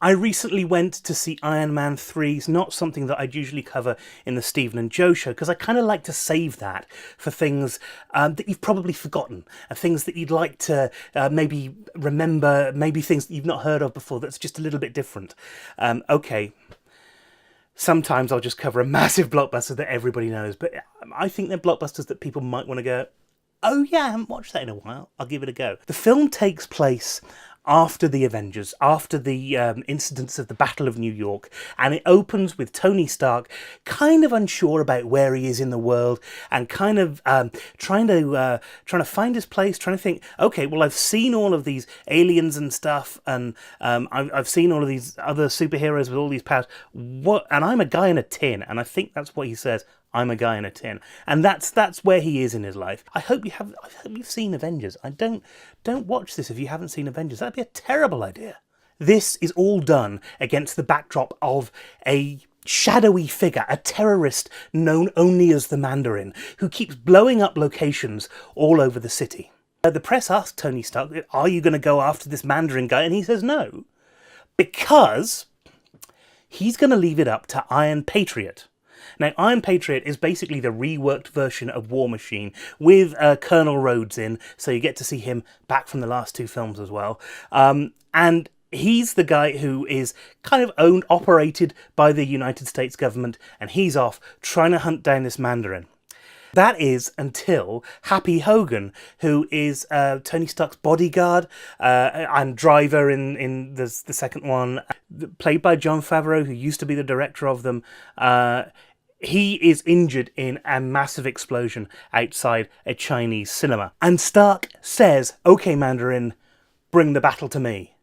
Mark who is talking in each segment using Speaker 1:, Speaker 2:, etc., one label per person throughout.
Speaker 1: I recently went to see Iron Man 3. It's not something that I'd usually cover in the Stephen and Joe show, because I kind of like to save that for things that you've probably forgotten, and things that you'd like to maybe remember, maybe things that you've not heard of before that's just a little bit different. Okay, sometimes I'll just cover a massive blockbuster that everybody knows, but I think they're blockbusters that people might want to go, oh yeah, I haven't watched that in a while, I'll give it a go. The film takes place after the Avengers, after the incidents of the Battle of New York, and it opens with Tony Stark kind of unsure about where he is in the world, and kind of trying to find his place, trying to think, okay, well, I've seen all of these aliens and stuff, and I've seen all of these other superheroes with all these powers. What? And I'm a guy in a tin, and I think that's what he says. I'm a guy in a tin, and that's where he is in his life. I hope you've seen Avengers. Don't watch this if you haven't seen Avengers. That'd be a terrible idea. This is all done against the backdrop of a shadowy figure, a terrorist known only as the Mandarin, who keeps blowing up locations all over the city. The press asks Tony Stark, "Are you going to go after this Mandarin guy?" And he says no, because he's going to leave it up to Iron Patriot. Now, Iron Patriot is basically the reworked version of War Machine with Colonel Rhodes in, so you get to see him back from the last two films as well. And he's the guy who is kind of owned, operated by the United States government, and he's off trying to hunt down this Mandarin. That is until Happy Hogan, who is Tony Stark's bodyguard and driver in the second one, played by Jon Favreau, who used to be the director of them. He is injured in a massive explosion outside a Chinese cinema. And Stark says, "Okay, Mandarin, bring the battle to me."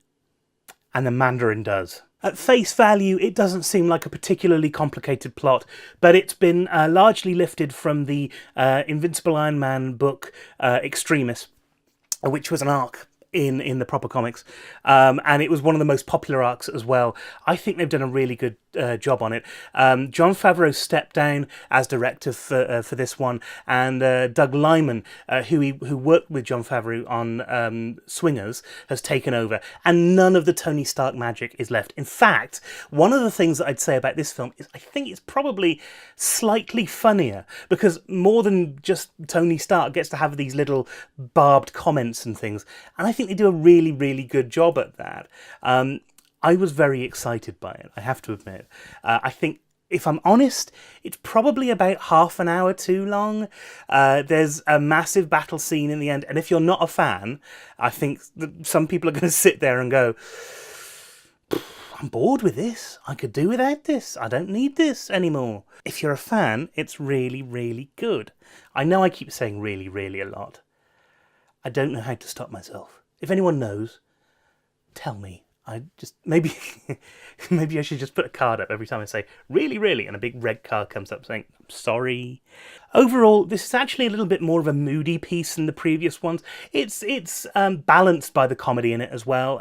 Speaker 1: And the Mandarin does. At face value, it doesn't seem like a particularly complicated plot, but it's been largely lifted from the Invincible Iron Man book, Extremis, which was an arc in the proper comics, and it was one of the most popular arcs as well. I think they've done a really good job on it. Jon Favreau stepped down as director for this one, and Doug Liman, who worked with Jon Favreau on Swingers, has taken over, and none of the Tony Stark magic is left. In fact, one of the things that I'd say about this film is I think it's probably slightly funnier, because more than just Tony Stark gets to have these little barbed comments and things, and I think they do a really, really good job at that. I was very excited by it, I have to admit. I think, if I'm honest, it's probably about half an hour too long. There's a massive battle scene in the end, and if you're not a fan, I think that some people are going to sit there and go, I'm bored with this. I could do without this. I don't need this anymore. If you're a fan, it's really, really good. I know I keep saying really, really a lot. I don't know how to stop myself. If anyone knows, tell me. Maybe I should just put a card up every time I say really, really, and a big red card comes up saying I'm sorry. Overall, this is actually a little bit more of a moody piece than the previous ones. It's balanced by the comedy in it as well,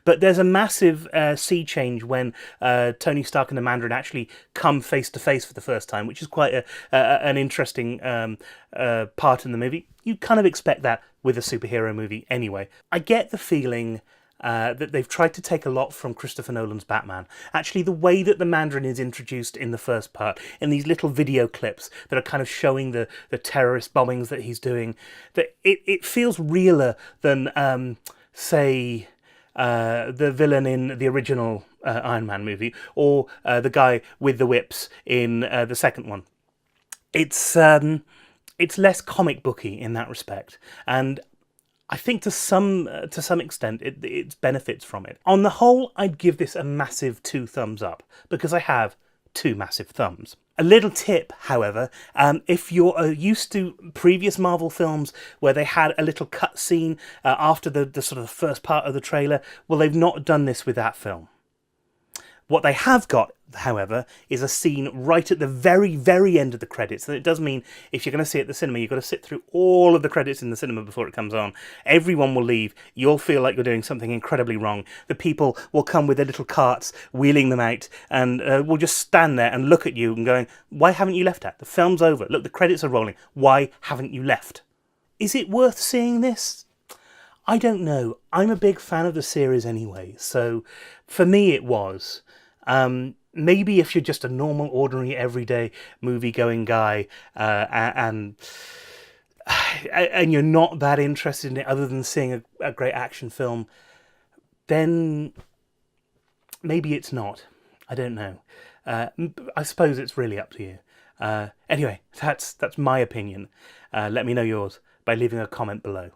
Speaker 1: but there's a massive sea change when Tony Stark and the Mandarin actually come face to face for the first time, which is quite an interesting part in the movie. You kind of expect that with a superhero movie anyway. I get the feeling that they've tried to take a lot from Christopher Nolan's Batman. Actually, the way that the Mandarin is introduced in the first part, in these little video clips that are kind of showing the terrorist bombings that he's doing, that it feels realer than, say, the villain in the original Iron Man movie, or the guy with the whips in the second one. It's less comic booky in that respect, and I think to some extent it benefits from it. On the whole, I'd give this a massive 2 thumbs up, because I have 2 massive thumbs. A little tip, however, if you're used to previous Marvel films where they had a little cut scene after the sort of the first part of the trailer, well, they've not done this with that film. What they have got, however, is a scene right at the very, very end of the credits. And it does mean if you're going to see it at the cinema, you've got to sit through all of the credits in the cinema before it comes on. Everyone will leave. You'll feel like you're doing something incredibly wrong. The people will come with their little carts, wheeling them out, and will just stand there and look at you and going, why haven't you left yet? The film's over. Look, the credits are rolling. Why haven't you left? Is it worth seeing this? I don't know. I'm a big fan of the series anyway, so For me, it was. Maybe if you're just a normal, ordinary, everyday movie-going guy, and you're not that interested in it, other than seeing a great action film, then maybe it's not. I don't know. I suppose it's really up to you. Anyway, that's my opinion. Let me know yours by leaving a comment below.